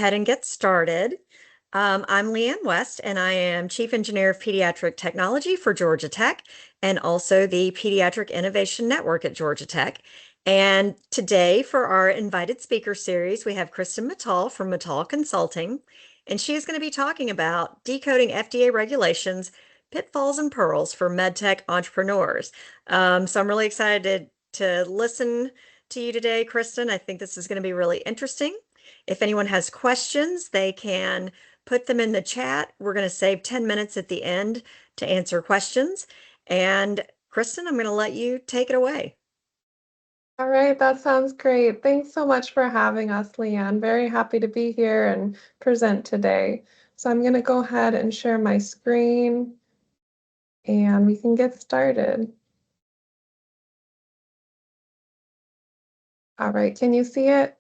Ahead and get started. I'm Leanne West, and I am Chief Engineer of Pediatric Technology for Georgia Tech and also the Pediatric Innovation Network at Georgia Tech. And today, for our invited speaker series, we have Kristen Mittal from Mittal Consulting, and she is going to be talking about decoding FDA regulations, pitfalls and pearls for Medtech entrepreneurs. So I'm really excited to listen to you today, Kristen. I think this is going to be really interesting. If anyone has questions, they can put them in the chat. We're going to save 10 minutes at the end to answer questions. And Kristen, I'm going to let you take it away. All right, that sounds great. Thanks so much for having us, Leanne. Very happy to be here and present today. So I'm going to go ahead and share my screen and we can get started. All right, can you see it?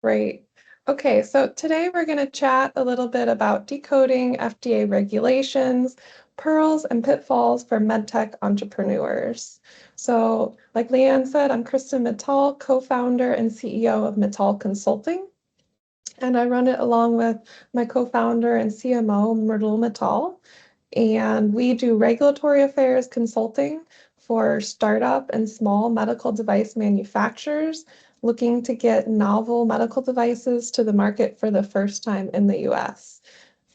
Great. Okay, so today we're going to chat a little bit about decoding FDA regulations, pearls and pitfalls for medtech entrepreneurs. So, like Leanne said, I'm Kristen Mittal, co-founder and CEO of Mittal Consulting, and I run it along with my co-founder and CMO, Myrtle Mittal. And we do regulatory affairs consulting for startup and small medical device manufacturers looking to get novel medical devices to the market for the first time in the US.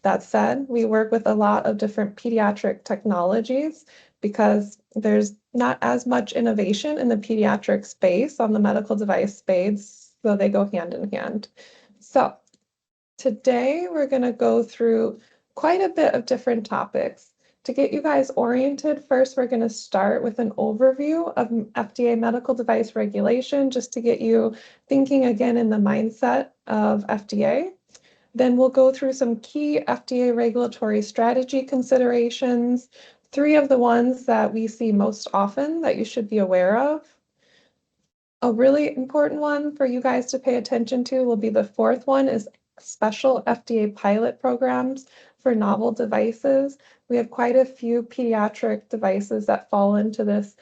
That said, we work with a lot of different pediatric technologies because there's not as much innovation in the pediatric space on the medical device space, so they go hand in hand. So today we're going to go through quite a bit of different topics. To get you guys oriented, first we're going to start with an overview of FDA medical device regulation, just to get you thinking again in the mindset of FDA. Then we'll go through some key FDA regulatory strategy considerations, 3 of the ones that we see most often that you should be aware of. A really important one for you guys to pay attention to will be the 4th one, is special FDA pilot programs for novel devices. We have quite a few pediatric devices that fall into this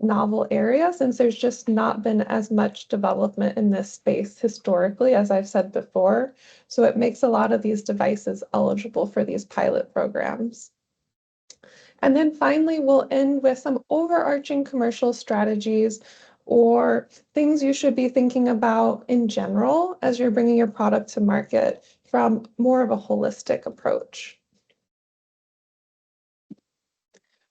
novel area since there's just not been as much development in this space historically, as I've said before. So it makes a lot of these devices eligible for these pilot programs. And then finally, we'll end with some overarching commercial strategies or things you should be thinking about in general as you're bringing your product to market from more of a holistic approach.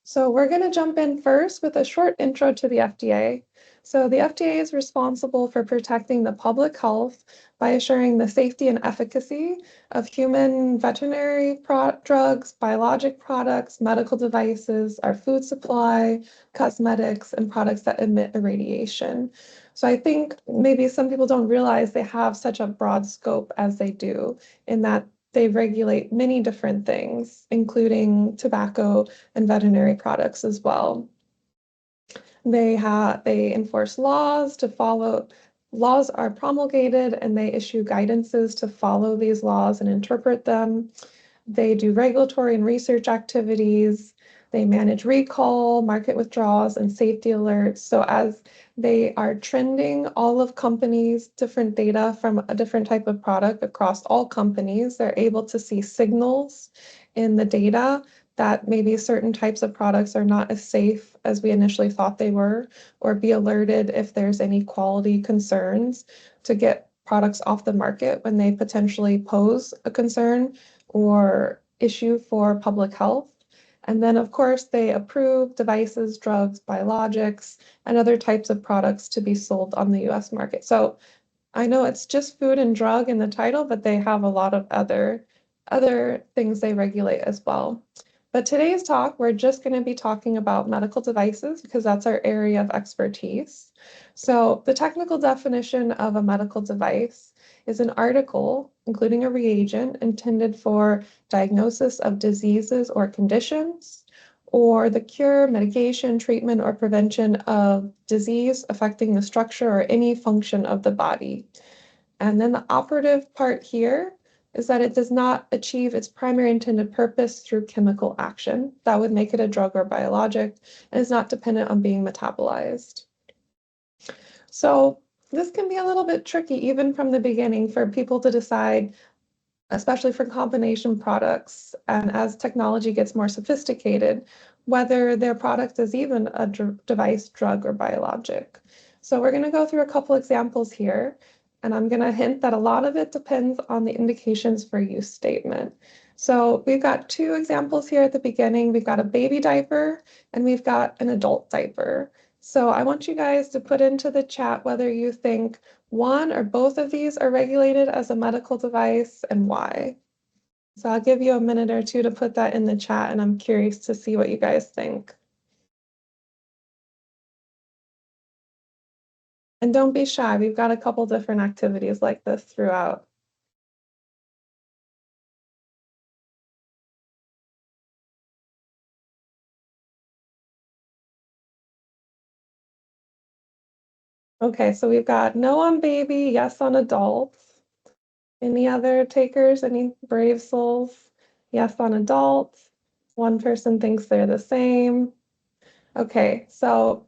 So we're going to jump in first with a short intro to the FDA. So the FDA is responsible for protecting the public health by assuring the safety and efficacy of human veterinary drugs, biologic products, medical devices, our food supply, cosmetics, and products that emit irradiation. So I think maybe some people don't realize they have such a broad scope as they do, in that they regulate many different things, including tobacco and veterinary products as well. They enforce laws to follow. Laws are promulgated and they issue guidances to follow these laws and interpret them. They do regulatory and research activities. They manage recall, market withdrawals, and safety alerts. So as they are trending all of companies' different data from a different type of product across all companies, they're able to see signals in the data that maybe certain types of products are not as safe as we initially thought they were, or be alerted if there's any quality concerns to get products off the market when they potentially pose a concern or issue for public health. And then, of course, they approve devices, drugs, biologics, and other types of products to be sold on the US market. So I know it's just food and drug in the title, but they have a lot of other things they regulate as well. But today's talk, we're just going to be talking about medical devices because that's our area of expertise. So the technical definition of a medical device is an article, including a reagent, intended for diagnosis of diseases or conditions, or the cure, mitigation, treatment, or prevention of disease affecting the structure or any function of the body. And then the operative part here is that it does not achieve its primary intended purpose through chemical action. That would make it a drug or biologic, and is not dependent on being metabolized. So this can be a little bit tricky even from the beginning for people to decide, especially for combination products, and as technology gets more sophisticated, whether their product is even a device, drug, or biologic. So we're going to go through a couple examples here, and I'm going to hint that a lot of it depends on the indications for use statement. So we've got two examples here at the beginning. We've got a baby diaper and we've got an adult diaper. So I want you guys to put into the chat whether you think one or both of these are regulated as a medical device and why. So I'll give you a minute or two to put that in the chat, and I'm curious to see what you guys think. And don't be shy, we've got a couple different activities like this throughout. Okay, so we've got no on baby, yes on adults. Any other takers? Any brave souls? Yes on adults. One person thinks they're the same. Okay, so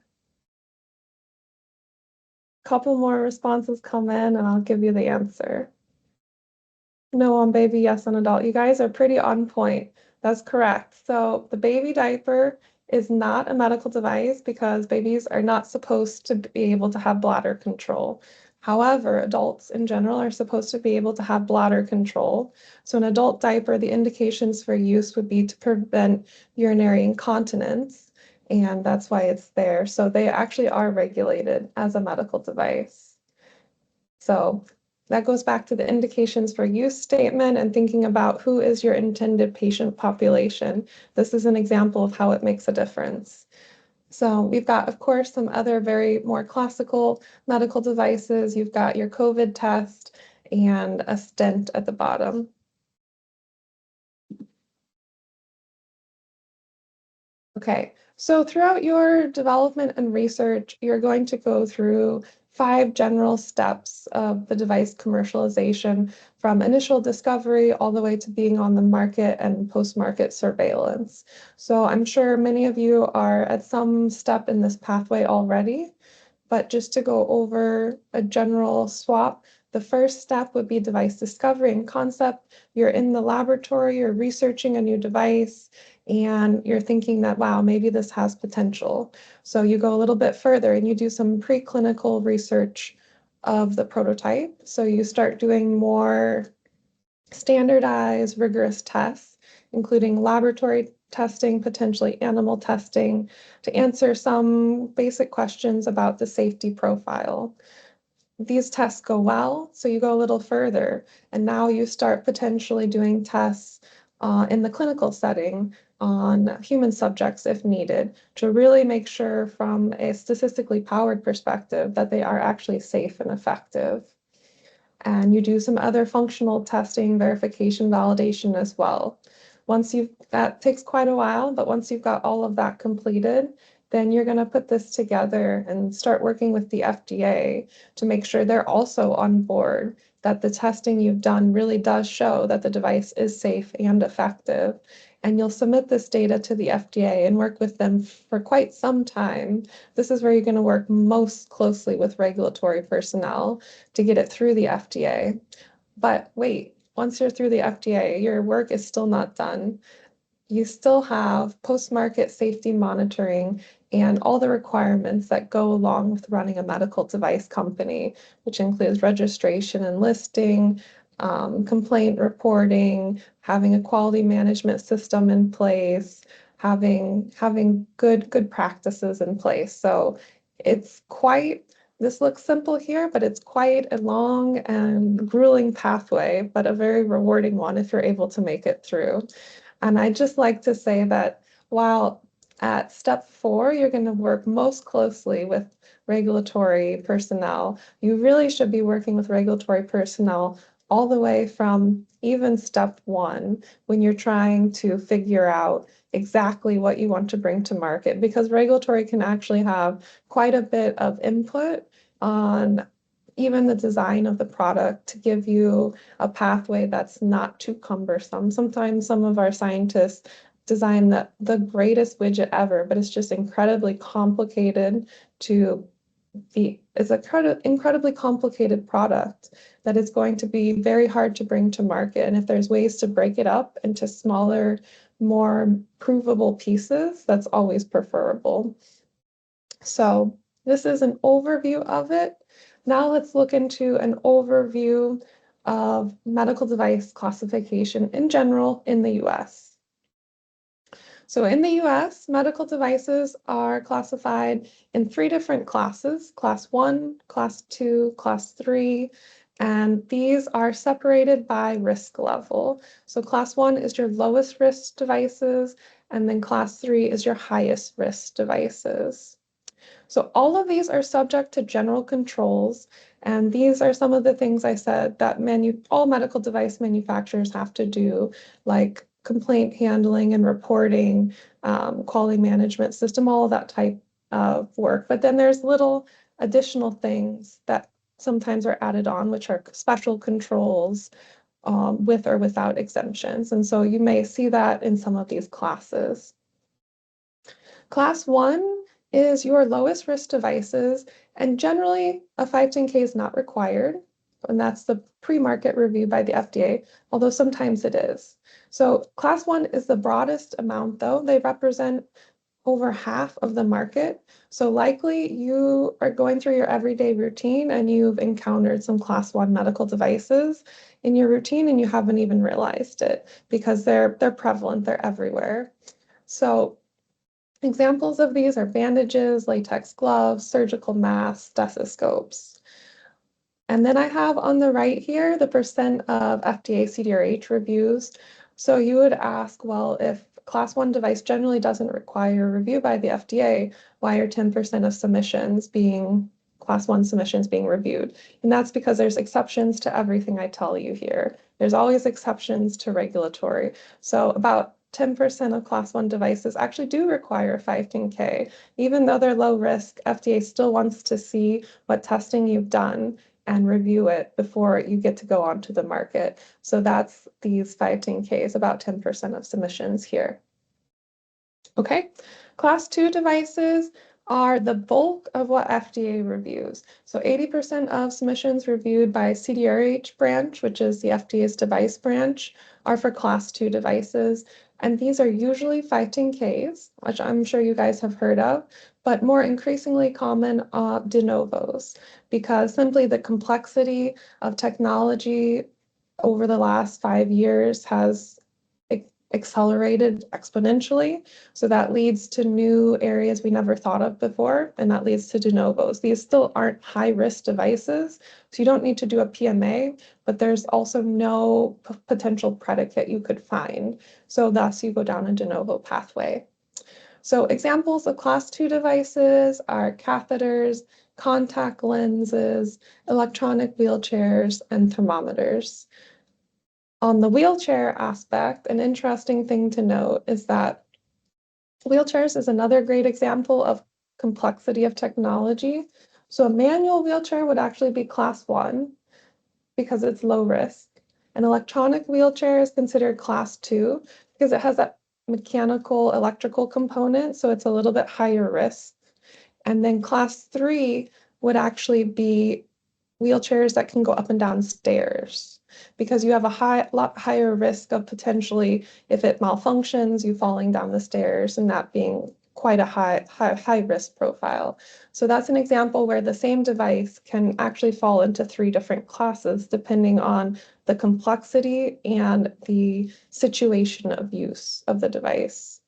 a couple more responses come in and I'll give you the answer. No on baby, yes on adult. You guys are pretty on point. That's correct. So the baby diaper is not a medical device because babies are not supposed to be able to have bladder control. However, adults in general are supposed to be able to have bladder control. So an adult diaper, the indications for use would be to prevent urinary incontinence, and that's why it's there. So they actually are regulated as a medical device. So that goes back to the indications for use statement and thinking about who is your intended patient population. This is an example of how it makes a difference. So we've got, of course, some other very more classical medical devices. You've got your COVID test and a stent at the bottom. Okay, so throughout your development and research, you're going to go through 5 general steps of the device commercialization, from initial discovery all the way to being on the market and post-market surveillance. So I'm sure many of you are at some step in this pathway already, but just to go over a general swap, the first step would be device discovery and concept. You're in the laboratory, you're researching a new device, and you're thinking that, wow, maybe this has potential. So you go a little bit further and you do some preclinical research of the prototype. So you start doing more standardized, rigorous tests, including laboratory testing, potentially animal testing, to answer some basic questions about the safety profile. These tests go well, so you go a little further, and now you start potentially doing tests in the clinical setting on human subjects if needed, to really make sure from a statistically powered perspective that they are actually safe and effective. And you do some other functional testing, verification, validation as well. That takes quite a while, but once you've got all of that completed, then you're going to put this together and start working with the FDA to make sure they're also on board, that the testing you've done really does show that the device is safe and effective. And you'll submit this data to the FDA and work with them for quite some time. This is where you're going to work most closely with regulatory personnel to get it through the FDA. But wait, once you're through the FDA, your work is still not done. You still have post-market safety monitoring and all the requirements that go along with running a medical device company, which includes registration and listing, complaint reporting, having a quality management system in place, having good practices in place. So it's quite, this looks simple here, but it's quite a long and grueling pathway, but a very rewarding one if you're able to make it through. And I'd just like to say that while at step 4, you're going to work most closely with regulatory personnel, you really should be working with regulatory personnel all the way from even step 1 when you're trying to figure out exactly what you want to bring to market, because regulatory can actually have quite a bit of input on even the design of the product to give you a pathway that's not too cumbersome. Sometimes some of our scientists design the greatest widget ever, but it's just incredibly complicated to is an incredibly complicated product that is going to be very hard to bring to market. And if there's ways to break it up into smaller, more provable pieces, that's always preferable. So this is an overview of it. Now let's look into an overview of medical device classification in general in the US. So in the US, medical devices are classified in 3 different classes: Class 1, Class 2, Class 3, and these are separated by risk level. So Class 1 is your lowest risk devices, and then Class 3 is your highest risk devices. So all of these are subject to general controls, and these are some of the things I said that all medical device manufacturers have to do, like complaint handling and reporting, quality management system, all of that type of work. But then there's little additional things that sometimes are added on, which are special controls with or without exemptions. And so you may see that in some of these classes. Class 1 is your lowest risk devices, and generally a 510(k) is not required, and that's the pre-market review by the FDA, although sometimes it is. So Class 1 is the broadest amount, though. They represent over half of the market. So likely you are going through your everyday routine and you've encountered some Class 1 medical devices in your routine and you haven't even realized it because they're prevalent, they're everywhere. So examples of these are bandages, latex gloves, surgical masks, stethoscopes. And then I have on the right here the percent of FDA CDRH reviews. So you would ask, well, if Class 1 device generally doesn't require review by the FDA, why are 10% of submissions being Class 1 submissions being reviewed? And that's because there's exceptions to everything I tell you here. There's always exceptions to regulatory. So about 10% of Class 1 devices actually do require 510(k). Even though they're low risk, FDA still wants to see what testing you've done and review it before you get to go onto the market. So that's these 510(k)s, about 10% of submissions here. Okay, Class 2 devices are the bulk of what FDA reviews. So 80% of submissions reviewed by CDRH branch, which is the FDA's device branch, are for Class 2 devices. And these are usually 510(k)s, which I'm sure you guys have heard of, but more increasingly common de novos, because simply the complexity of technology over the last 5 years has accelerated exponentially. So that leads to new areas we never thought of before, and that leads to de novos. These still aren't high-risk devices, so you don't need to do a PMA, but there's also no potential predicate you could find. So thus you go down a de novo pathway. So examples of Class 2 devices are catheters, contact lenses, electronic wheelchairs, and thermometers. On the wheelchair aspect, an interesting thing to note is that wheelchairs is another great example of complexity of technology. So a manual wheelchair would actually be Class 1 because it's low risk. An electronic wheelchair is considered Class 2 because it has that mechanical electrical component, so it's a little bit higher risk. And then Class 3 would actually be wheelchairs that can go up and down stairs because you have a lot higher risk of potentially, if it malfunctions, you falling down the stairs and that being quite a high risk profile. So that's an example where the same device can actually fall into 3 different classes depending on the complexity and the situation of use of the device.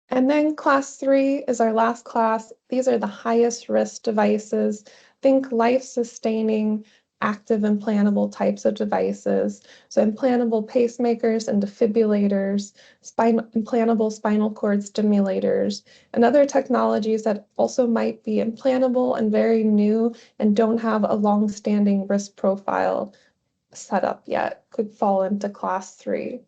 And then Class 3 is our last class. These are the highest risk devices. Think life-sustaining, active implantable types of devices. So implantable pacemakers and defibrillators, implantable spinal cord stimulators, and other technologies that also might be implantable and very new and don't have a long-standing risk profile set up yet could fall into Class 3.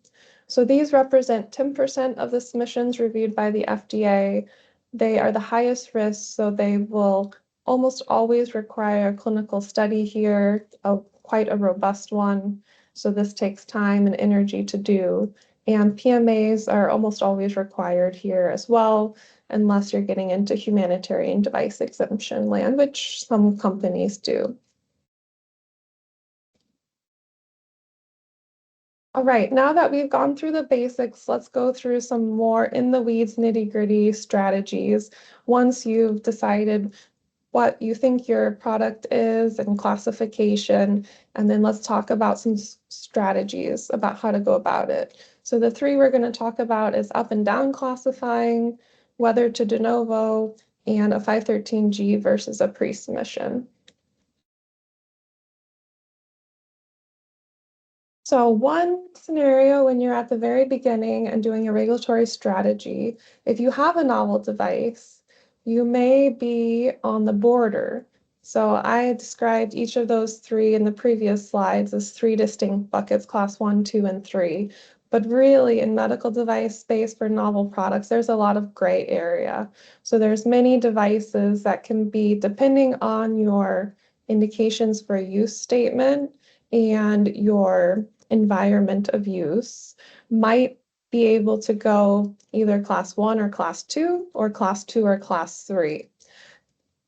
So these represent 10% of the submissions reviewed by the FDA. They are the highest risk, so they will almost always require a clinical study here, quite a robust one. So this takes time and energy to do. And PMAs are almost always required here as well, unless you're getting into humanitarian device exemption land, which some companies do. All right, now that we've gone through the basics, let's go through some more in the weeds, nitty-gritty strategies. Once you've decided what you think your product is and classification, and then let's talk about some strategies about how to go about it. So the three we're going to talk about is up and down classifying, whether to de novo, and a 513G versus a pre-submission. So one scenario when you're at the very beginning and doing a regulatory strategy, if you have a novel device, you may be on the border. So I described each of those three in the previous slides as three distinct buckets, class 1, 2, and 3. But really in medical device space for novel products, there's a lot of gray area. So there's many devices that can be, depending on your indications for use statement and your environment of use, might be able to go either class 1 or class 2 or class 2 or class 3.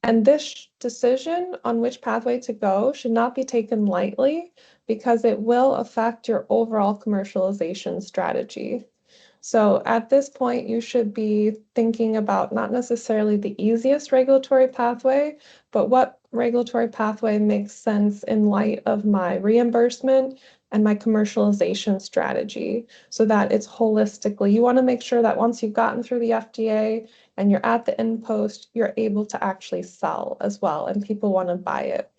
And this decision on which pathway to go should not be taken lightly because it will affect your overall commercialization strategy. So at this point, you should be thinking about not necessarily the easiest regulatory pathway, but what regulatory pathway makes sense in light of my reimbursement and my commercialization strategy so that it's holistically. You want to make sure that once you've gotten through the FDA and you're at the end post, you're able to actually sell as well, and people want to buy it.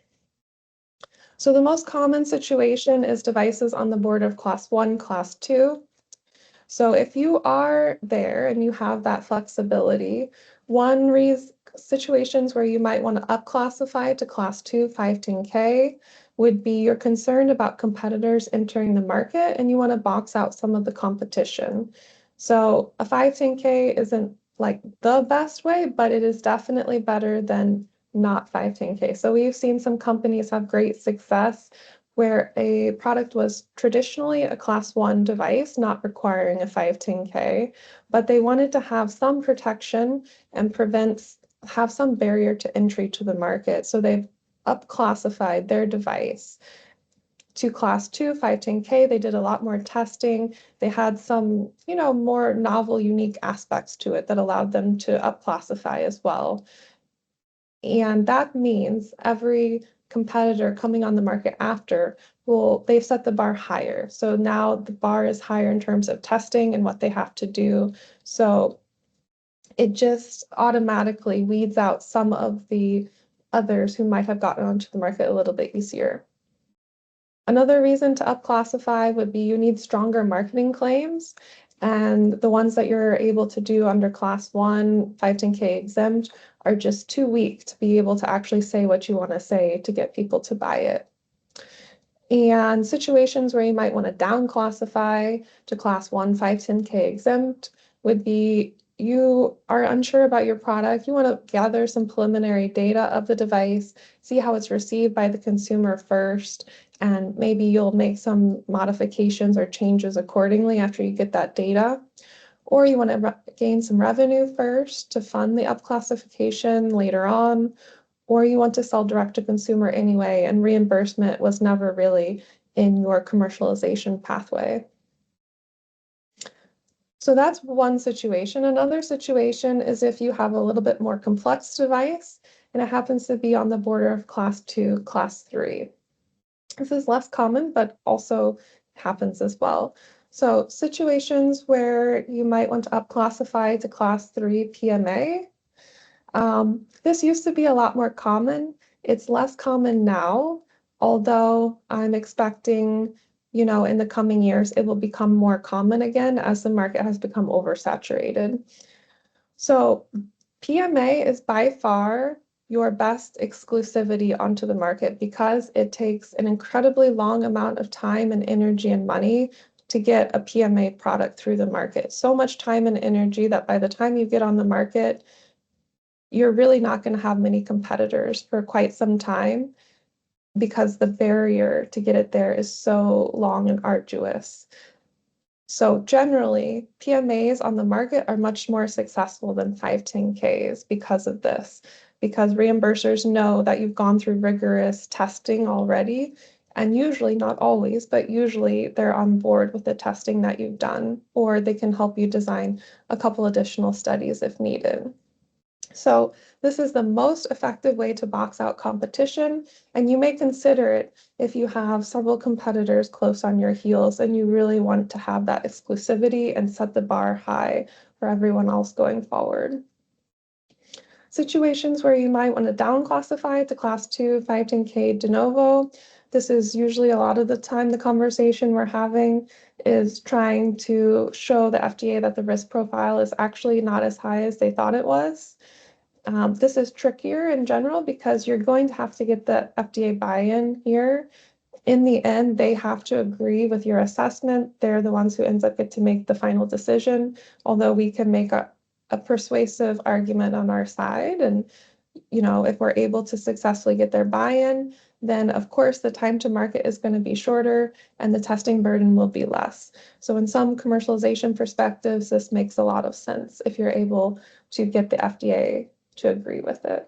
So the most common situation is devices on the border of class 1, class 2. So if you are there and you have that flexibility, one reason situations where you might want to up classify to class 2 510K would be you're concerned about competitors entering the market and you want to box out some of the competition. So a 510K isn't like the best way, but it is definitely better than not 510K. So we've seen some companies have great success where a product was traditionally a class 1 device, not requiring a 510K, but they wanted to have some protection and have some barrier to entry to the market. So they've up classified their device to class 2 510K. They did a lot more testing. They had some, more novel, unique aspects to it that allowed them to up classify as well. And that means every competitor coming on the market after they've set the bar higher. So now the bar is higher in terms of testing and what they have to do. So it just automatically weeds out some of the others who might have gotten onto the market a little bit easier. Another reason to up classify would be you need stronger marketing claims, and the ones that you're able to do under class 1 510K exempt are just too weak to be able to actually say what you want to say to get people to buy it. And situations where you might want to down classify to class 1 510K exempt would be you are unsure about your product. You want to gather some preliminary data of the device, see how it's received by the consumer first, and maybe you'll make some modifications or changes accordingly after you get that data. Or you want to gain some revenue first to fund the up classification later on, or you want to sell direct to consumer anyway, and reimbursement was never really in your commercialization pathway. So that's one situation. Another situation is if you have a little bit more complex device and it happens to be on the border of class 2, class 3. This is less common, but also happens as well. So situations where you might want to up classify to class 3 PMA. This used to be a lot more common. It's less common now, although I'm expecting, in the coming years, it will become more common again as the market has become oversaturated. So PMA is by far your best exclusivity onto the market because it takes an incredibly long amount of time and energy and money to get a PMA product through the market. So much time and energy that by the time you get on the market, you're really not going to have many competitors for quite some time because the barrier to get it there is so long and arduous. So generally, PMAs on the market are much more successful than 510Ks because of this, because reimbursers know that you've gone through rigorous testing already, and usually, not always, but usually they're on board with the testing that you've done, or they can help you design a couple additional studies if needed. So this is the most effective way to box out competition, and you may consider it if you have several competitors close on your heels and you really want to have that exclusivity and set the bar high for everyone else going forward. Situations where you might want to down classify to class 2 510K de novo. This is usually a lot of the time the conversation we're having is trying to show the FDA that the risk profile is actually not as high as they thought it was. This is trickier in general because you're going to have to get the FDA buy-in here. In the end, they have to agree with your assessment. They're the ones who ends up get to make the final decision, although we can make a persuasive argument on our side. And, if we're able to successfully get their buy-in, then of course the time to market is going to be shorter and the testing burden will be less. So in some commercialization perspectives, this makes a lot of sense if you're able to get the FDA to agree with it.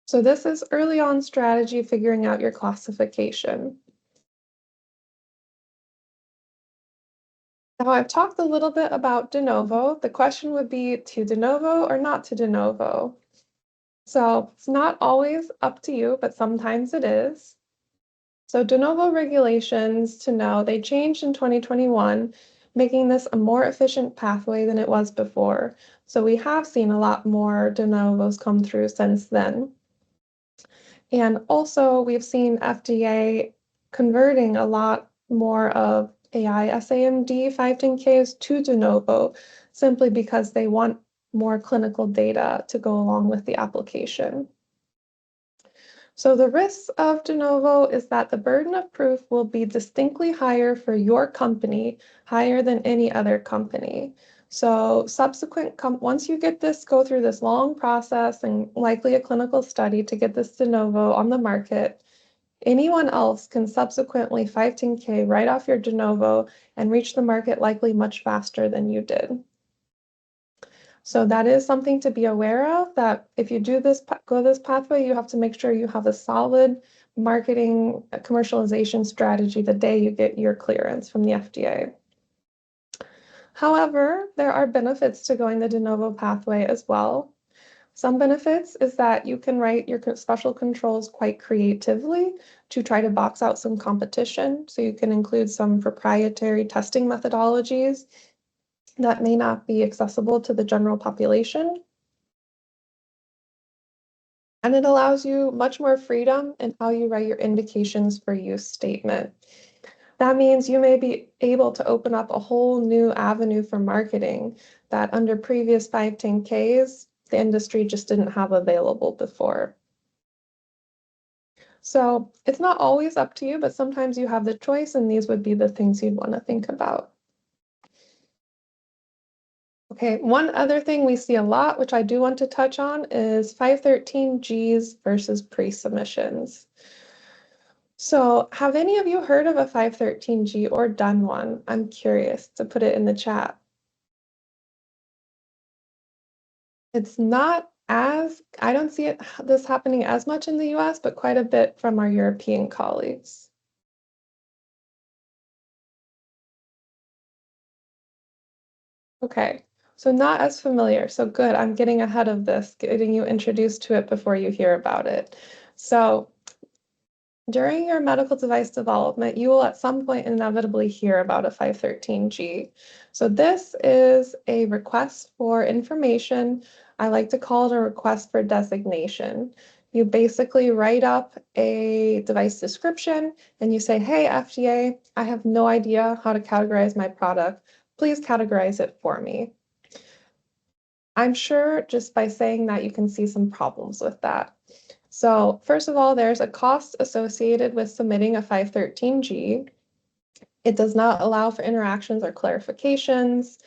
So this is early on strategy, figuring out your classification. Now I've talked a little bit about de novo. The question would be to de novo or not to de novo. So it's not always up to you, but sometimes it is. So de novo regulations, to know, they changed in 2021, making this a more efficient pathway than it was before. So we have seen a lot more de novos come through since then. And also, we've seen FDA converting a lot more of AI SAMD 510Ks to de novo simply because they want more clinical data to go along with the application. So the risks of de novo is that the burden of proof will be distinctly higher for your company, higher than any other company. So once you go through this long process and likely a clinical study to get this de novo on the market, anyone else can subsequently 510K right off your de novo and reach the market likely much faster than you did. So that is something to be aware of, that if you go this pathway, you have to make sure you have a solid marketing commercialization strategy the day you get your clearance from the FDA. However, there are benefits to going the de novo pathway as well. Some benefits is that you can write your special controls quite creatively to try to box out some competition. So you can include some proprietary testing methodologies that may not be accessible to the general population. And it allows you much more freedom in how you write your indications for use statement. That means you may be able to open up a whole new avenue for marketing that under previous 510Ks, the industry just didn't have available before. So it's not always up to you, but sometimes you have the choice, and these would be the things you'd want to think about. Okay, one other thing we see a lot, which I do want to touch on, is 513Gs versus pre-submissions. So have any of you heard of a 513G or done one? I'm curious to put it in the chat. It's not I don't see this happening as much in the US, but quite a bit from our European colleagues. Okay, so not as familiar. So good, I'm getting ahead of this, getting you introduced to it before you hear about it. So during your medical device development, you will at some point inevitably hear about a 513G. So this is a request for information. I like to call it a request for designation. You basically write up a device description and you say, hey, FDA, I have no idea how to categorize my product. Please categorize it for me. I'm sure just by saying that you can see some problems with that. So first of all, there's a cost associated with submitting a 513G. It does not allow for interactions or clarifications.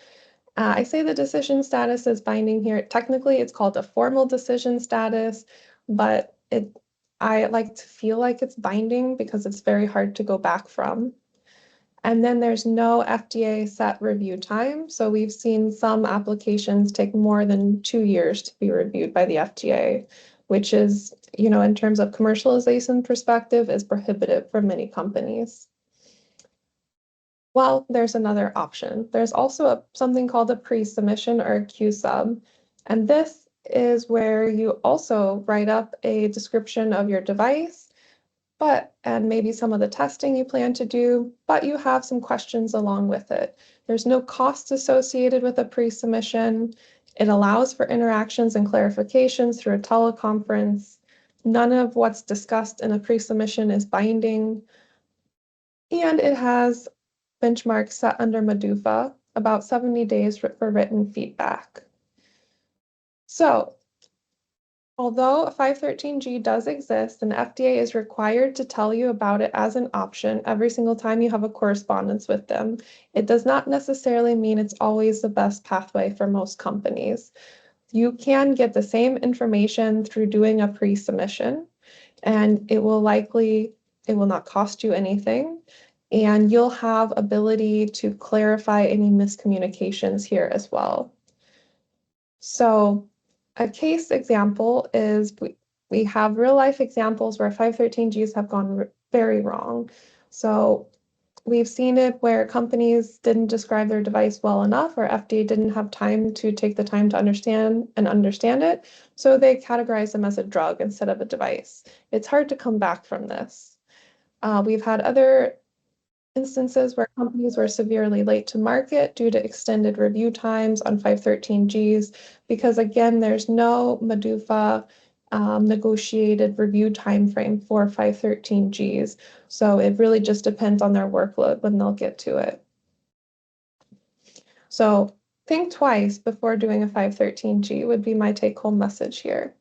I say the decision status is binding here. Technically, it's called a formal decision status, but I like to feel like it's binding because it's very hard to go back from. And then there's no FDA set review time. So we've seen some applications take more than 2 years to be reviewed by the FDA, which is, in terms of commercialization perspective, is prohibitive for many companies. Well, there's another option. There's also something called a pre-submission or a Q-sub. And this is where you also write up a description of your device, and maybe some of the testing you plan to do, but you have some questions along with it. There's no cost associated with a pre-submission. It allows for interactions and clarifications through a teleconference. None of what's discussed in a pre-submission is binding. And it has benchmarks set under MDUFA, about 70 days for written feedback. So, although a 513G does exist, and FDA is required to tell you about it as an option every single time you have a correspondence with them, it does not necessarily mean it's always the best pathway for most companies. You can get the same information through doing a pre-submission, and it will not cost you anything, and you'll have ability to clarify any miscommunications here as well. So a case example is we have real life examples where 513Gs have gone very wrong. So we've seen it where companies didn't describe their device well enough, or FDA didn't have time to take the time to understand it. So they categorize them as a drug instead of a device. It's hard to come back from this. We've had other instances where companies were severely late to market due to extended review times on 513Gs, because again, there's no MDUFA negotiated review timeframe for 513Gs. So it really just depends on their workload when they'll get to it. So think twice before doing a 513G would be my take-home message here.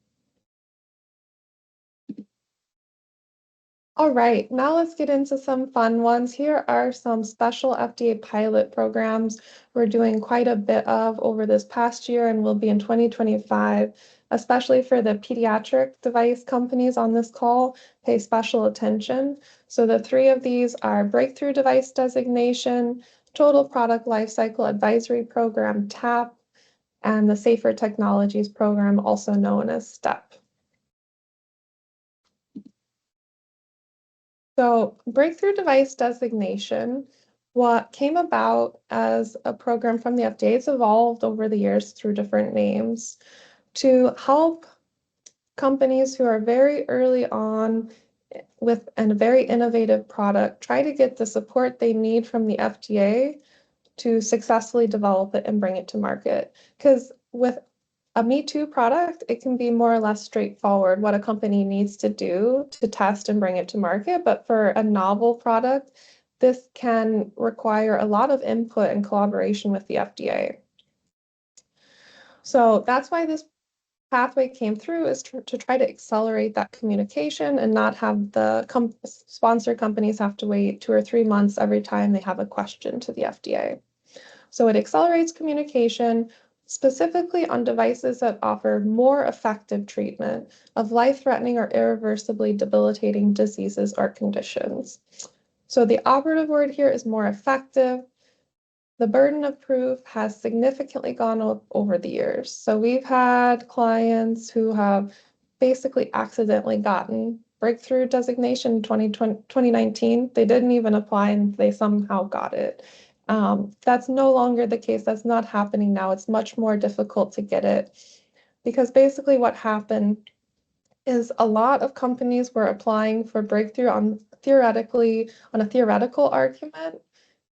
All right, now let's get into some fun ones. Here are some special FDA pilot programs we're doing quite a bit of over this past year and will be in 2025, especially for the pediatric device companies on this call. Pay special attention. So the three of these are Breakthrough Device Designation, Total Product Lifecycle Advisory Program, TAP, and the Safer Technologies Program, also known as STEP. So Breakthrough Device Designation, what came about as a program from the FDA, it's evolved over the years through different names, to help companies who are very early on with a very innovative product try to get the support they need from the FDA to successfully develop it and bring it to market. Because with a Me Too product, it can be more or less straightforward what a company needs to do to test and bring it to market. But for a novel product, this can require a lot of input and collaboration with the FDA. So that's why this pathway came through, is to try to accelerate that communication and not have the sponsor companies have to wait 2 or 3 months every time they have a question to the FDA. So it accelerates communication, specifically on devices that offer more effective treatment of life-threatening or irreversibly debilitating diseases or conditions. So the operative word here is more effective. The burden of proof has significantly gone up over the years. So we've had clients who have basically accidentally gotten breakthrough designation in 2019. They didn't even apply and they somehow got it. That's no longer the case. That's not happening now. It's much more difficult to get it, because basically what happened is a lot of companies were applying for breakthrough on a theoretical argument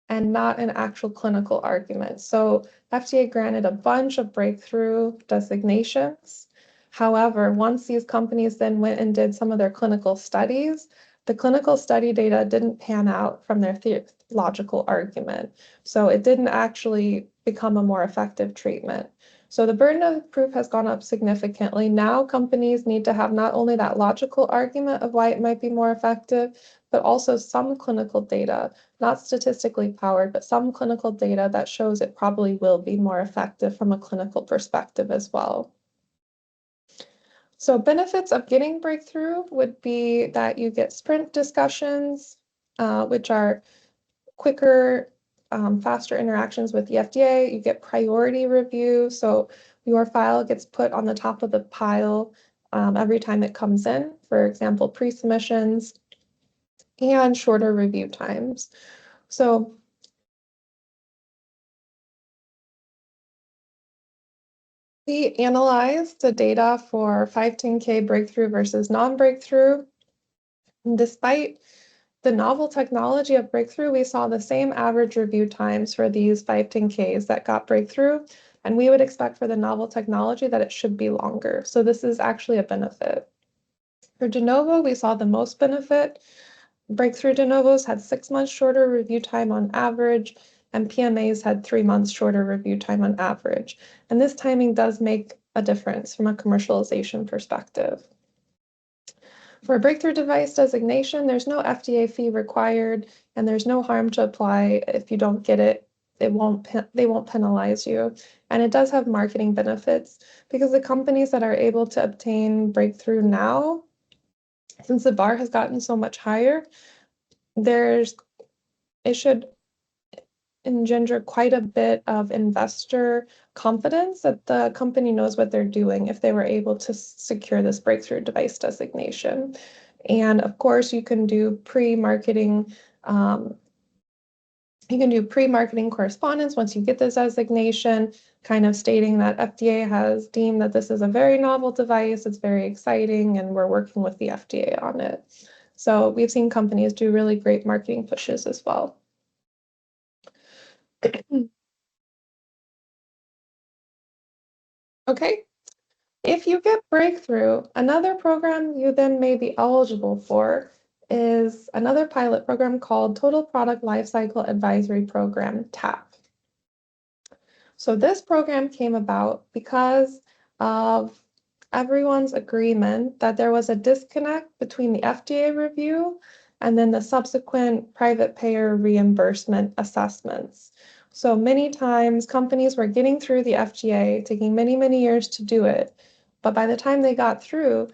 and not an actual clinical argument. So FDA granted a bunch of breakthrough designations. However, once these companies then went and did some of their clinical studies, the clinical study data didn't pan out from their theological argument. So it didn't actually become a more effective treatment. So the burden of proof has gone up significantly. Now companies need to have not only that logical argument of why it might be more effective, but also some clinical data, not statistically powered, but some clinical data that shows it probably will be more effective from a clinical perspective as well. So benefits of getting breakthrough would be that you get sprint discussions, which are quicker, faster interactions with the FDA. You get priority review, so your file gets put on the top of the pile every time it comes in, for example, pre-submissions, and shorter review times. So we analyzed the data for 510K breakthrough versus non-breakthrough. Despite the novel technology of breakthrough, we saw the same average review times for these 510Ks that got breakthrough, and we would expect for the novel technology that it should be longer. So this is actually a benefit. For de novo, we saw the most benefit. Breakthrough de novos had 6 months shorter review time on average, and PMAs had 3 months shorter review time on average. And this timing does make a difference from a commercialization perspective. For a breakthrough device designation, there's no FDA fee required, and there's no harm to apply. If you don't get it, they won't penalize you. And it does have marketing benefits because the companies that are able to obtain breakthrough now, since the bar has gotten so much higher, it should engender quite a bit of investor confidence that the company knows what they're doing if they were able to secure this breakthrough device designation. And of course, you can do pre-marketing. You can do pre-marketing correspondence once you get this designation, kind of stating that FDA has deemed that this is a very novel device, it's very exciting, and we're working with the FDA on it. So we've seen companies do really great marketing pushes as well. Okay, if you get breakthrough, another program you then may be eligible for is another pilot program called Total Product Lifecycle Advisory Program, TAP. So this program came about because of everyone's agreement that there was a disconnect between the FDA review and then the subsequent private payer reimbursement assessments. So many times companies were getting through the FDA, taking many, many years to do it. But by the time they got through,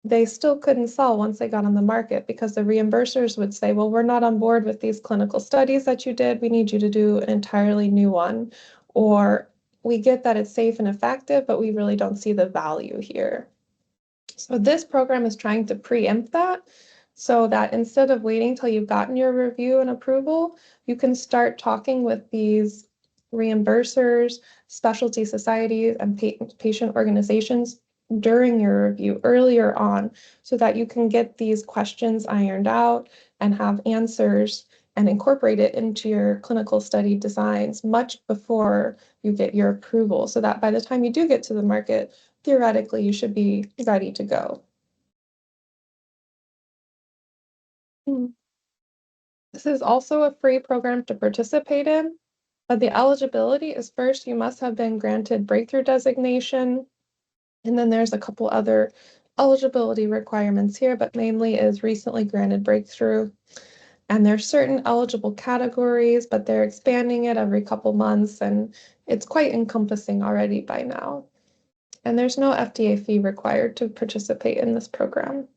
they still couldn't sell once they got on the market because the reimbursers would say, well, we're not on board with these clinical studies that you did. We need you to do an entirely new one. Or we get that it's safe and effective, but we really don't see the value here. So this program is trying to preempt that so that instead of waiting till you've gotten your review and approval, you can start talking with these reimbursers, specialty societies, and patient organizations during your review earlier on so that you can get these questions ironed out and have answers and incorporate it into your clinical study designs much before you get your approval so that by the time you do get to the market, theoretically, you should be ready to go. This is also a free program to participate in, but the eligibility is first, you must have been granted breakthrough designation, and then there's a couple other eligibility requirements here, but mainly is recently granted breakthrough. And there's certain eligible categories, but they're expanding it every couple months, and it's quite encompassing already by now. And there's no FDA fee required to participate in this program.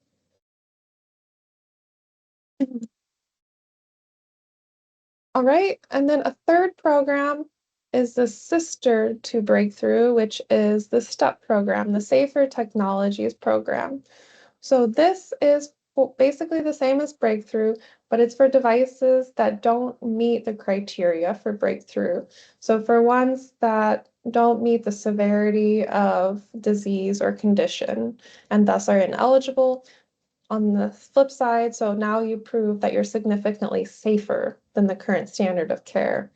All right, and then a third program is the sister to Breakthrough, which is the STEP program, the Safer Technologies program. So this is basically the same as Breakthrough, but it's for devices that don't meet the criteria for Breakthrough. So for ones that don't meet the severity of disease or condition and thus are ineligible, on the flip side, so now you prove that you're significantly safer than the current standard of care.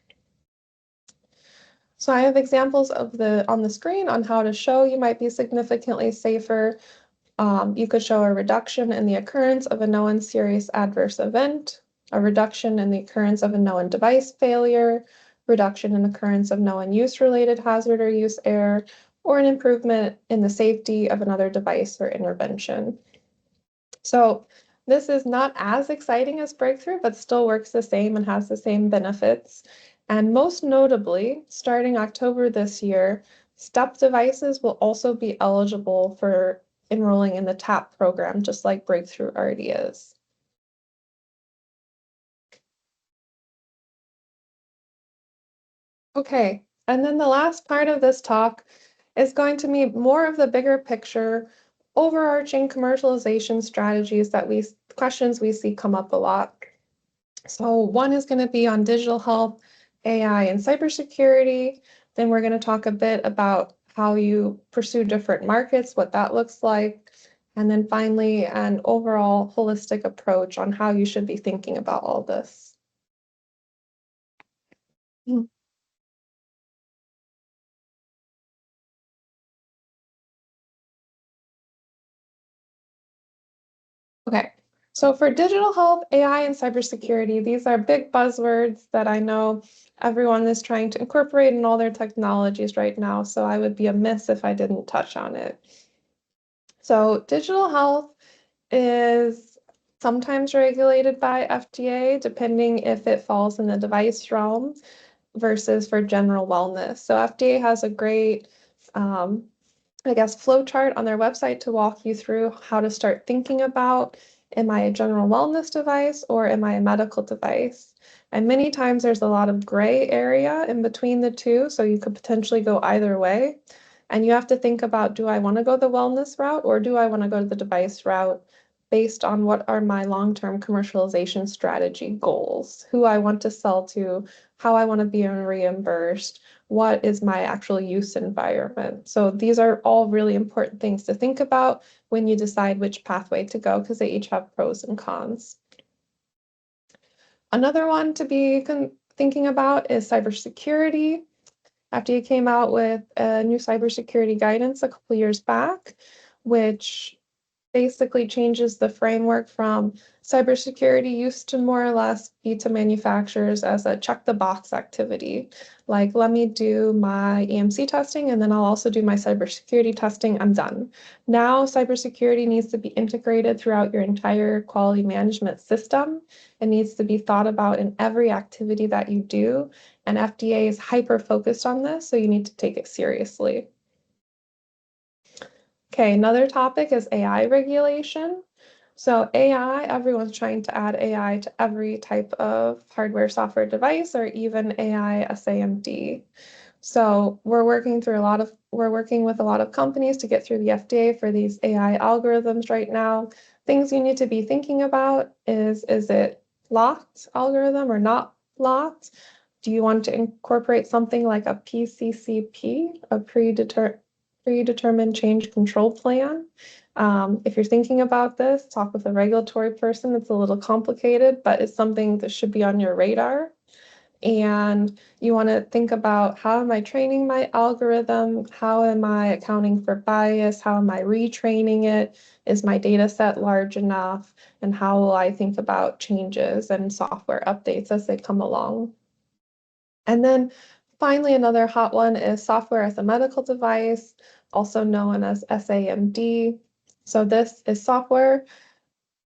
So I have examples of on the screen on how to show you might be significantly safer. You could show a reduction in the occurrence of a known serious adverse event, a reduction in the occurrence of a known device failure, reduction in occurrence of known use-related hazard or use error, or an improvement in the safety of another device or intervention. So this is not as exciting as Breakthrough, but still works the same and has the same benefits. And most notably, starting October this year, STEP devices will also be eligible for enrolling in the TAP program, just like Breakthrough already is. Okay, and then the last part of this talk is going to be more of the bigger picture, overarching commercialization strategies questions we see come up a lot. So one is going to be on digital health, AI, and cybersecurity. Then we're going to talk a bit about how you pursue different markets, what that looks like. And then finally, an overall holistic approach on how you should be thinking about all this. Okay, so for digital health, AI, and cybersecurity, these are big buzzwords that I know everyone is trying to incorporate in all their technologies right now, so I would be amiss if I didn't touch on it. So digital health is sometimes regulated by FDA, depending if it falls in the device realm versus for general wellness. So FDA has a great I guess, flow chart on their website to walk you through how to start thinking about, am I a general wellness device or am I a medical device? And many times there's a lot of gray area in between the two, so you could potentially go either way. And you have to think about, do I want to go the wellness route or do I want to go the device route based on what are my long-term commercialization strategy goals, who I want to sell to, how I want to be reimbursed, what is my actual use environment. So these are all really important things to think about when you decide which pathway to go because they each have pros and cons. Another one to be thinking about is cybersecurity. FDA came out with a new cybersecurity guidance a couple years back, which basically changes the framework from cybersecurity used to more or less be to manufacturers as a check the box activity. Like, let me do my EMC testing and then I'll also do my cybersecurity testing. I'm done. Now, cybersecurity needs to be integrated throughout your entire quality management system. It needs to be thought about in every activity that you do. And FDA is hyper focused on this, so you need to take it seriously. Okay, another topic is AI regulation. So AI, everyone's trying to add AI to every type of hardware, software device, or even AI SAMD. So we're working with a lot of companies to get through the FDA for these AI algorithms right now. Things you need to be thinking about is it locked algorithm or not locked? Do you want to incorporate something like a PCCP, a predetermined change control plan? If you're thinking about this, talk with a regulatory person. It's a little complicated, but it's something that should be on your radar. And you want to think about, how am I training my algorithm? How am I accounting for bias? How am I retraining it? Is my data set large enough? And how will I think about changes and software updates as they come along? And then finally, another hot one is software as a medical device, also known as SAMD. So this is software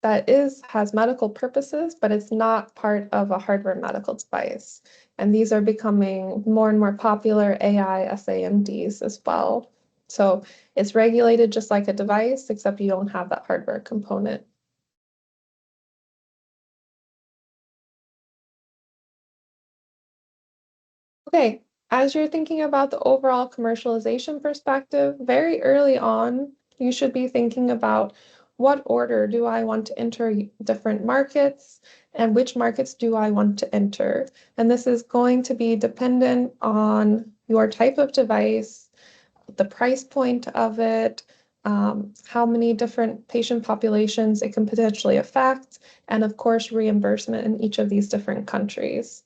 that has medical purposes, but it's not part of a hardware medical device. And these are becoming more and more popular AI SAMDs as well. So it's regulated just like a device, except you don't have that hardware component. Okay, as you're thinking about the overall commercialization perspective, very early on, you should be thinking about, what order do I want to enter different markets and which markets do I want to enter? And this is going to be dependent on your type of device, the price point of it, how many different patient populations it can potentially affect, and of course, reimbursement in each of these different countries.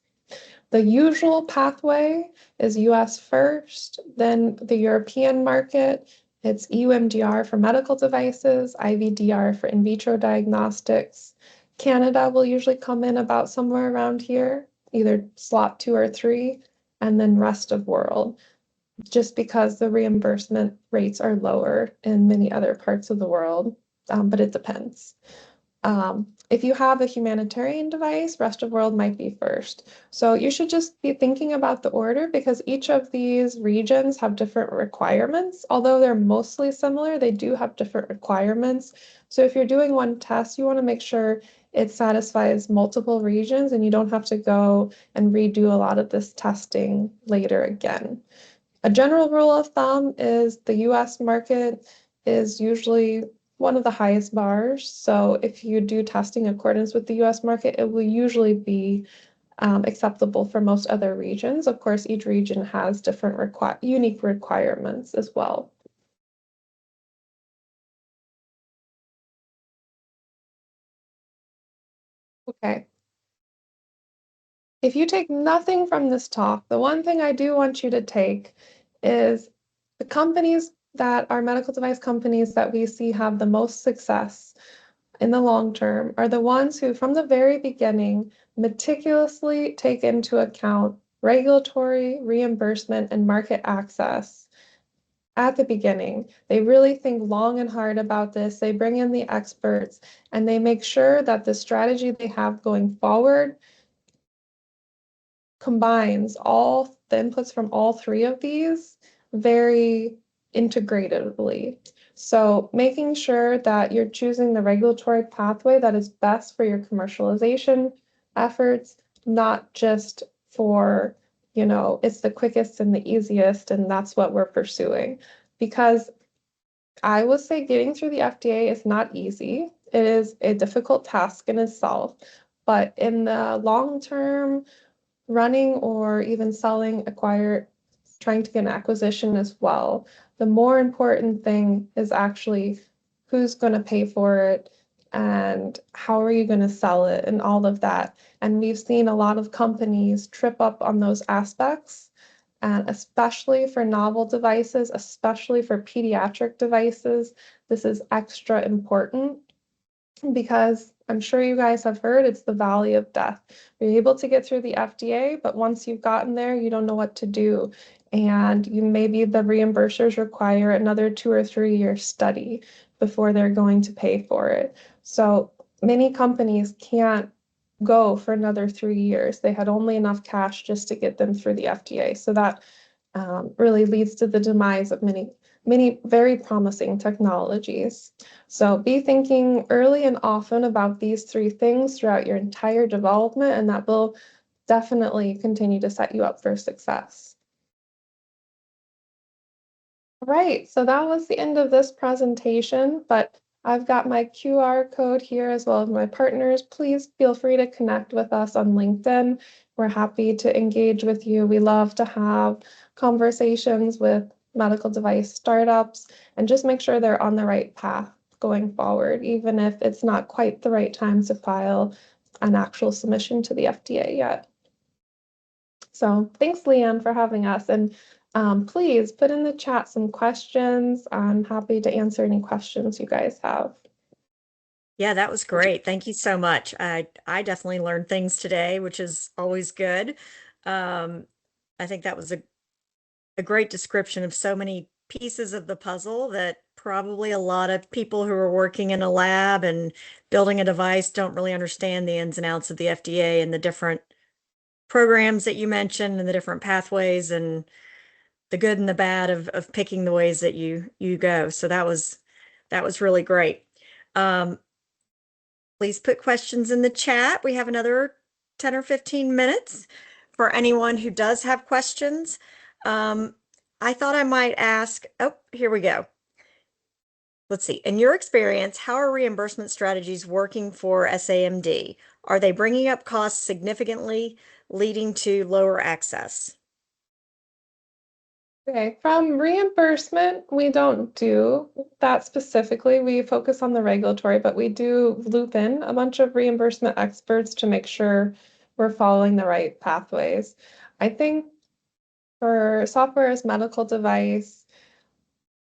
The usual pathway is US first, then the European market. It's EU MDR for medical devices, IVDR for in vitro diagnostics. Canada will usually come in about somewhere around here, either slot 2 or 3, and then rest of world, just because the reimbursement rates are lower in many other parts of the world, but it depends. If you have a humanitarian device, rest of world might be first. So you should just be thinking about the order, because each of these regions have different requirements. Although they're mostly similar, they do have different requirements. So if you're doing one test, you want to make sure it satisfies multiple regions and you don't have to go and redo a lot of this testing later again. A general rule of thumb is the US market is usually one of the highest bars. So if you do testing in accordance with the US market, it will usually be acceptable for most other regions. Of course, each region has different unique requirements as well. Okay. If you take nothing from this talk, the one thing I do want you to take is the companies that are medical device companies that we see have the most success in the long term are the ones who, from the very beginning, meticulously take into account regulatory, reimbursement, and market access at the beginning. They really think long and hard about this. They bring in the experts and they make sure that the strategy they have going forward combines all the inputs from all three of these very integratedly. So making sure that you're choosing the regulatory pathway that is best for your commercialization efforts, not just for, it's the quickest and the easiest, and that's what we're pursuing. Because I will say getting through the FDA is not easy. It is a difficult task in itself, but in the long term, running or even selling, trying to get an acquisition as well. The more important thing is actually who's going to pay for it and how are you going to sell it and all of that. And we've seen a lot of companies trip up on those aspects, and especially for novel devices, especially for pediatric devices, this is extra important because I'm sure you guys have heard it's the valley of death. You're able to get through the FDA, but once you've gotten there, you don't know what to do. And maybe the reimbursers require another 2 or 3 year study before they're going to pay for it. So many companies can't go for another 3 years. They had only enough cash just to get them through the FDA. So that really leads to the demise of many very promising technologies. So be thinking early and often about these three things throughout your entire development, and that will definitely continue to set you up for success. All right, so that was the end of this presentation, but I've got my QR code here as well as my partners. Please feel free to connect with us on LinkedIn. We're happy to engage with you. We love to have conversations with medical device startups and just make sure they're on the right path going forward, even if it's not quite the right time to file an actual submission to the FDA yet. So thanks, Leanne, for having us. And please put in the chat some questions. I'm happy to answer any questions you guys have. Yeah, that was great. Thank you so much. I definitely learned things today, which is always good. I think that was a great description of so many pieces of the puzzle that probably a lot of people who are working in a lab and building a device don't really understand the ins and outs of the FDA and the different programs that you mentioned and the different pathways and the good and the bad of picking the ways that you go. So that was really great. Please put questions in the chat. We have another 10 or 15 minutes for anyone who does have questions. I thought I might ask, oh, here we go. Let's see. In your experience, how are reimbursement strategies working for SAMD? Are they bringing up costs significantly, leading to lower access? Okay, from reimbursement, we don't do that specifically. We focus on the regulatory, but we do loop in a bunch of reimbursement experts to make sure we're following the right pathways. I think for software as medical device,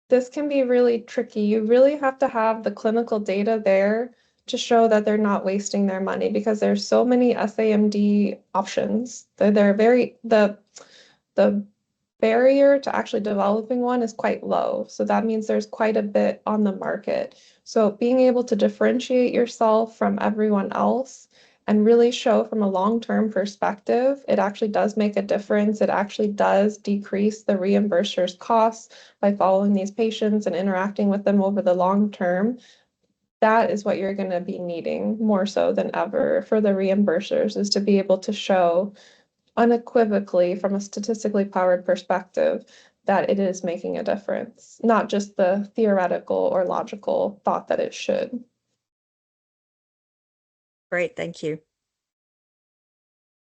this can be really tricky. You really have to have the clinical data there to show that they're not wasting their money because there's so many SAMD options. They're the barrier to actually developing one is quite low. So that means there's quite a bit on the market. So being able to differentiate yourself from everyone else and really show from a long-term perspective, it actually does make a difference. It actually does decrease the reimburser's costs by following these patients and interacting with them over the long term. that is what you're going to be needing more so than ever for the reimbursers, is to be able to show unequivocally from a statistically powered perspective that it is making a difference, not just the theoretical or logical thought that it should. Great, thank you.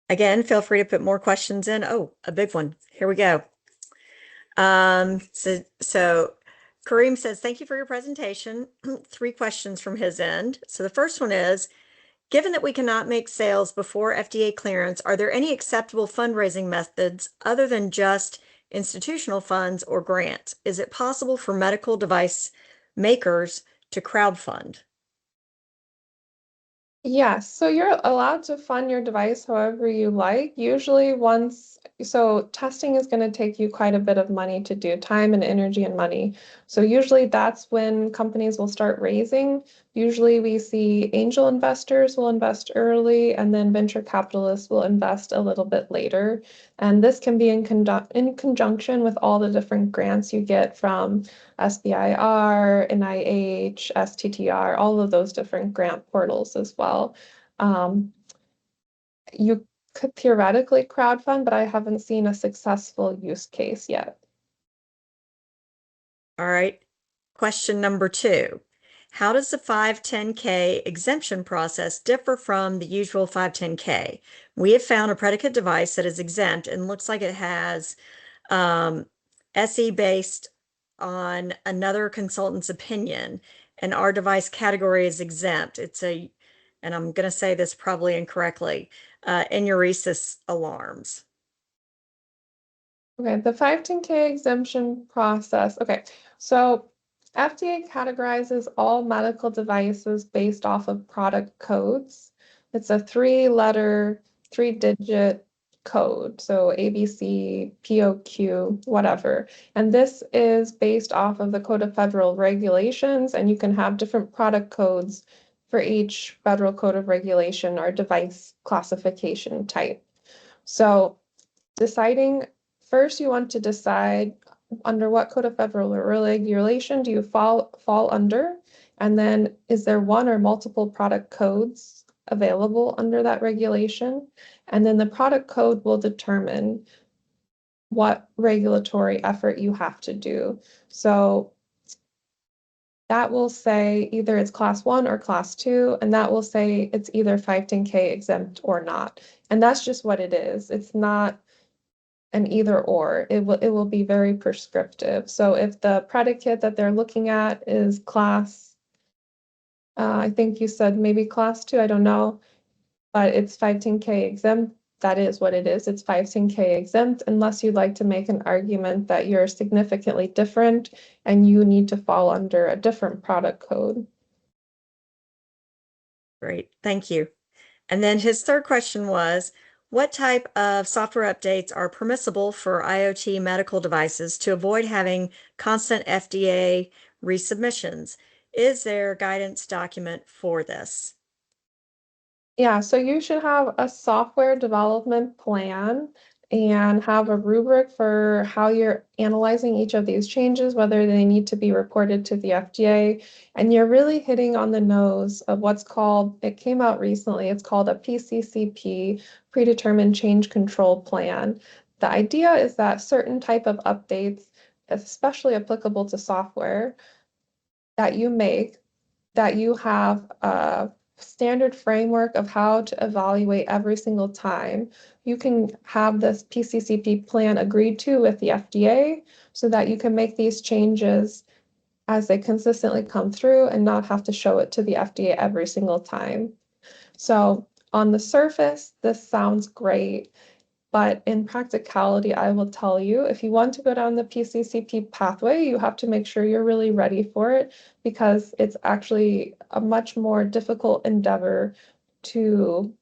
Again, feel free to put more questions in. Oh, a big one. Here we go. So Kareem says, thank you for your presentation. 3 questions from his end. So the first one is, given that we cannot make sales before FDA clearance, are there any acceptable fundraising methods other than just institutional funds or grants? Is it possible for medical device makers to crowdfund? Yes, so you're allowed to fund your device however you like. Usually so testing is going to take you quite a bit of money to do, time and energy and money. So usually that's when companies will start raising. Usually we see angel investors will invest early and then venture capitalists will invest a little bit later. And this can be in conjunction with all the different grants you get from SBIR, NIH, STTR, all of those different grant portals as well. Um, you could theoretically crowdfund, but I haven't seen a successful use case yet. All right. Question number 2. How does the 510K exemption process differ from the usual 510K? We have found a predicate device that is exempt and looks like it has SE based on another consultant's opinion, and our device category is exempt. And I'm going to say this probably incorrectly, enuresis alarms. Okay, the 510K exemption process. Okay, so FDA categorizes all medical devices based off of product codes. It's a 3-letter, 3-digit code. So ABC, POQ, whatever. And this is based off of the Code of Federal Regulations, and you can have different product codes for each federal code of regulation or device classification type. So deciding first, you want to decide under what code of federal regulation do you fall under, and then is there one or multiple product codes available under that regulation? And then the product code will determine what regulatory effort you have to do. So that will say either it's class 1 or class 2, and that will say it's either 510K exempt or not. And that's just what it is. It's not an either or. It will be very prescriptive. So if the predicate that they're looking at is class, I think you said maybe class 2, I don't know, but it's 510K exempt, that is what it is. It's 510K exempt unless you'd like to make an argument that you're significantly different and you need to fall under a different product code. Great, thank you. And then his third question was, what type of software updates are permissible for IoT medical devices to avoid having constant FDA resubmissions? Is there guidance document for this? Yeah, so you should have a software development plan and have a rubric for how you're analyzing each of these changes, whether they need to be reported to the FDA. And you're really hitting on the nose of what's called, it came out recently, it's called a PCCP, Predetermined Change Control Plan. The idea is that certain type of updates, especially applicable to software, that you make, that you have a standard framework of how to evaluate every single time. You can have this PCCP plan agreed to with the FDA so that you can make these changes as they consistently come through and not have to show it to the FDA every single time. So on the surface, this sounds great. But in practicality, I will tell you, if you want to go down the PCCP pathway, you have to make sure you're really ready for it because it's actually a much more difficult endeavor to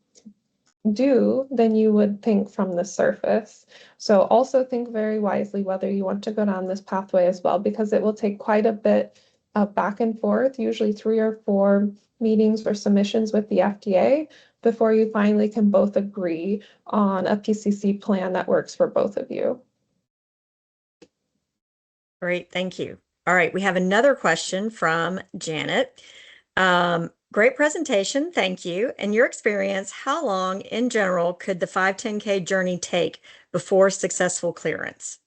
do than you would think from the surface. So also think very wisely whether you want to go down this pathway as well, because it will take quite a bit of back and forth, usually 3 or 4 meetings or submissions with the FDA before you finally can both agree on a PCC plan that works for both of you. Great, thank you. All right, we have another question from Janet. Great presentation. Thank you. In your experience, how long in general could the 510(k) journey take before successful clearance?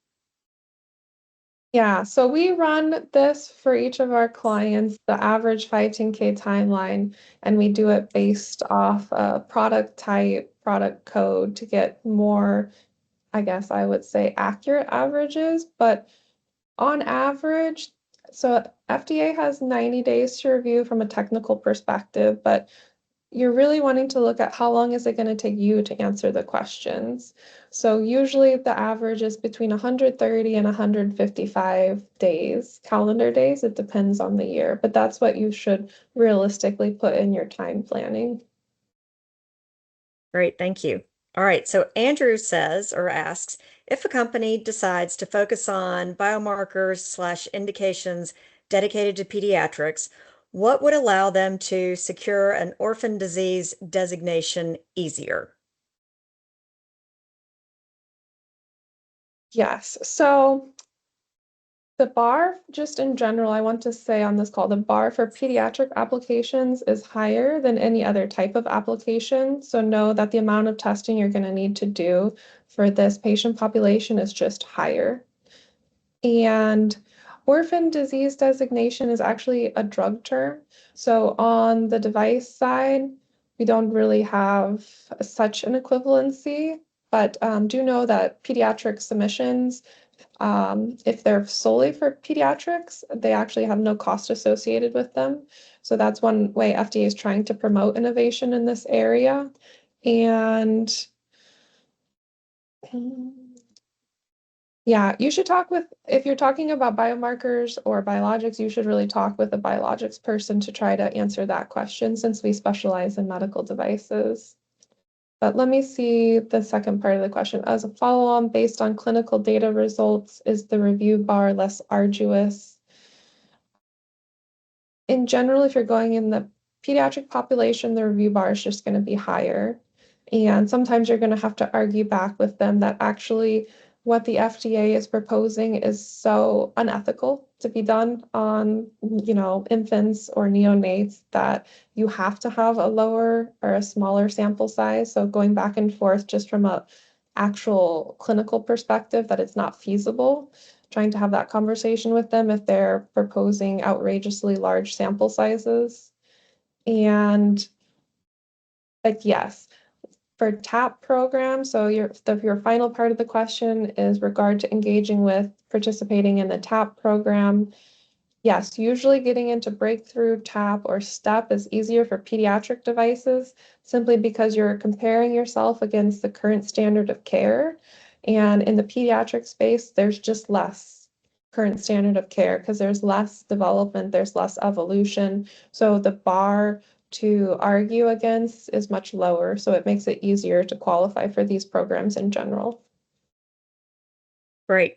Yeah, so we run this for each of our clients, the average 510(k) timeline, and we do it based off a product type, product code to get more, I guess I would say, accurate averages. But on average, so FDA has 90 days to review from a technical perspective, but you're really wanting to look at how long is it going to take you to answer the questions. So usually the average is between 130 and 155 days, calendar days. It depends on the year, but that's what you should realistically put in your time planning. Great, thank you. All right, so Andrew says or asks, if a company decides to focus on biomarkers slash indications dedicated to pediatrics, what would allow them to secure an orphan disease designation easier? Yes. So the bar, just in general, I want to say on this call, the bar for pediatric applications is higher than any other type of application. So know that the amount of testing you're going to need to do for this patient population is just higher. And orphan disease designation is actually a drug term. So on the device side, we don't really have such an equivalency, but do know that pediatric submissions, if they're solely for pediatrics, they actually have no cost associated with them. So that's one way FDA is trying to promote innovation in this area. And yeah, you should talk with, if you're talking about biomarkers or biologics, you should really talk with a biologics person to try to answer that question since we specialize in medical devices. But let me see the second part of the question. As a follow-on, based on clinical data results, is the review bar less arduous? In general, if you're going in the pediatric population, the review bar is just going to be higher. And sometimes you're going to have to argue back with them that actually what the FDA is proposing is so unethical to be done on, infants or neonates that you have to have a lower or a smaller sample size. So going back and forth just from a actual clinical perspective that it's not feasible, trying to have that conversation with them if they're proposing outrageously large sample sizes. And but yes, for TAP program, so your final part of the question is regard to engaging with participating in the TAP program. Yes, usually getting into breakthrough, TAP, or STEP is easier for pediatric devices simply because you're comparing yourself against the current standard of care. And in the pediatric space, there's just less current standard of care because there's less development, there's less evolution. So the bar to argue against is much lower. So it makes it easier to qualify for these programs in general. Great.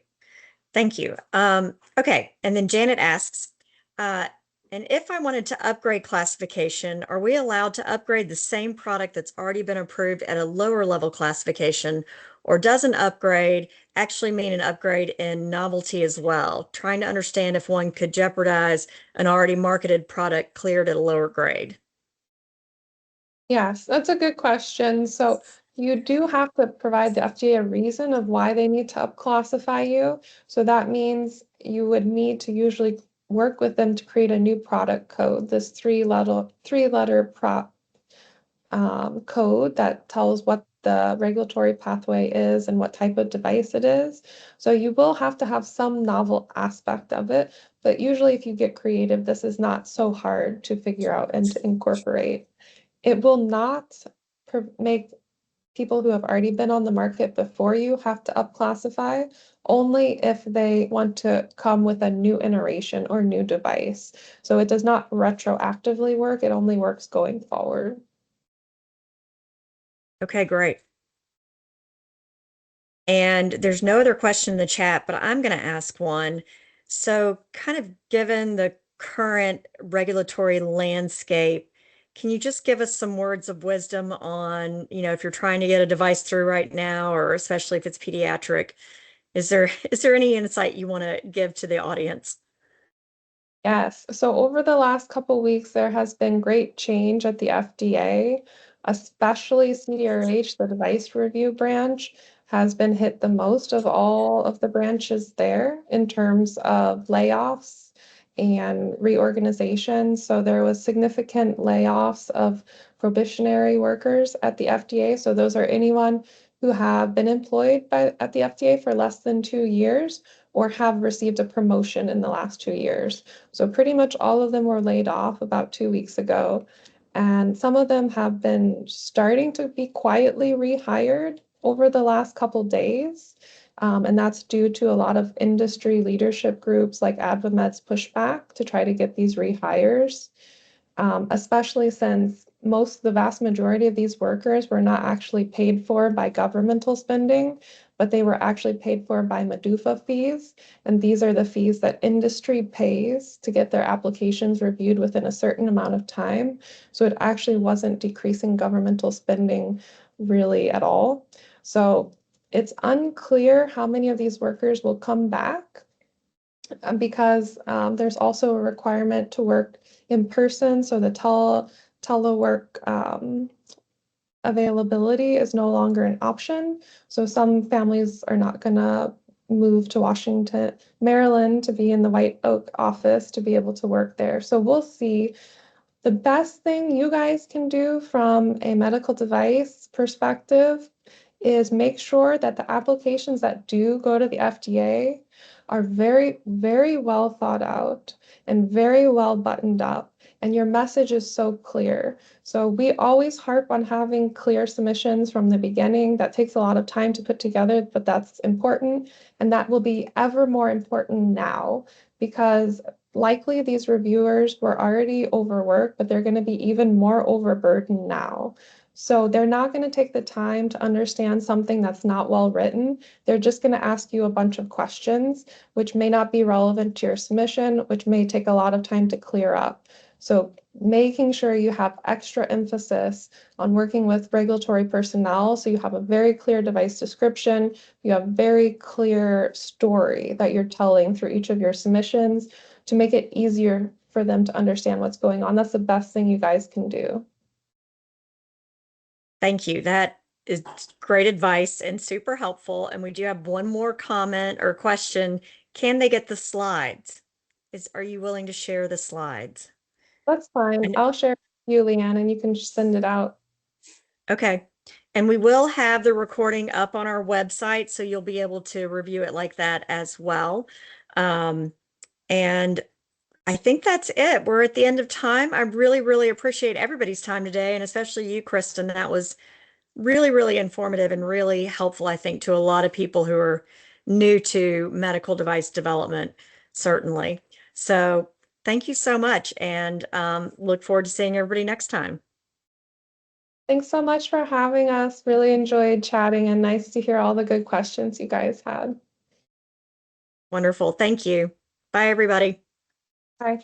Thank you. Okay, and then Janet asks, uh, and if I wanted to upgrade classification, are we allowed to upgrade the same product that's already been approved at a lower level classification, or does an upgrade actually mean an upgrade in novelty as well? Trying to understand if one could jeopardize an already marketed product cleared at a lower grade. Yes, that's a good question. So you do have to provide the FDA a reason of why they need to upclassify you. So that means you would need to usually work with them to create a new product code, this three letter code that tells what the regulatory pathway is and what type of device it is. So you will have to have some novel aspect of it, but usually if you get creative, this is not so hard to figure out and to incorporate. It will not make people who have already been on the market before you have to upclassify, only if they want to come with a new iteration or new device. So it does not retroactively work, it only works going forward. Okay, great. And there's no other question in the chat, but I'm going to ask one. So, kind of given the current regulatory landscape, can you just give us some words of wisdom on, if you're trying to get a device through right now, or especially if it's pediatric, is there is there any insight you want to give to the audience? Yes. So over the last couple weeks, there has been great change at the FDA, especially CDRH, the device review branch, has been hit the most of all of the branches there in terms of layoffs and reorganization. So there was significant layoffs of probationary workers at the FDA. So those are anyone who have been employed at the FDA for less than 2 years or have received a promotion in the last 2 years. So pretty much all of them were laid off about 2 weeks ago. And some of them have been starting to be quietly rehired over the last couple days. And that's due to a lot of industry leadership groups like AdvaMed's pushback to try to get these rehires, especially since the vast majority of these workers were not actually paid for by governmental spending, but they were actually paid for by MDUFA fees. And these are the fees that industry pays to get their applications reviewed within a certain amount of time. So it actually wasn't decreasing governmental spending really at all. So it's unclear how many of these workers will come back because there's also a requirement to work in person. So the telework availability is no longer an option. So some families are not going to move to Washington, Maryland to be in the White Oak office to be able to work there. So we'll see. The best thing you guys can do from a medical device perspective is make sure that the applications that do go to the FDA are very, very well thought out and very well buttoned up, and your message is so clear. So we always harp on having clear submissions from the beginning. That takes a lot of time to put together, but that's important, and that will be ever more important now because likely these reviewers were already overworked, but they're going to be even more overburdened now. So they're not going to take the time to understand something that's not well written. They're just going to ask you a bunch of questions, which may not be relevant to your submission, which may take a lot of time to clear up. So making sure you have extra emphasis on working with regulatory personnel so you have a very clear device description, you have very clear story that you're telling through each of your submissions to make it easier for them to understand what's going on. That's the best thing you guys can do. Thank you. That is great advice and super helpful. And we do have one more comment or question. Can they get the slides? Are you willing to share the slides? That's fine. And I'll share with you, Leanne, and you can just send it out. okay. And we will have the recording up on our website, so you'll be able to review it like that as well. And I think that's it. We're at the end of time. I really, really appreciate everybody's time today, and especially you, Kristen. That was really, really informative and really helpful, I think, to a lot of people who are new to medical device development, certainly. So thank you so much, and look forward to seeing everybody next time. Thanks so much for having us. Really enjoyed chatting and nice to hear all the good questions you guys had. Wonderful. Thank you. Bye, everybody. Bye.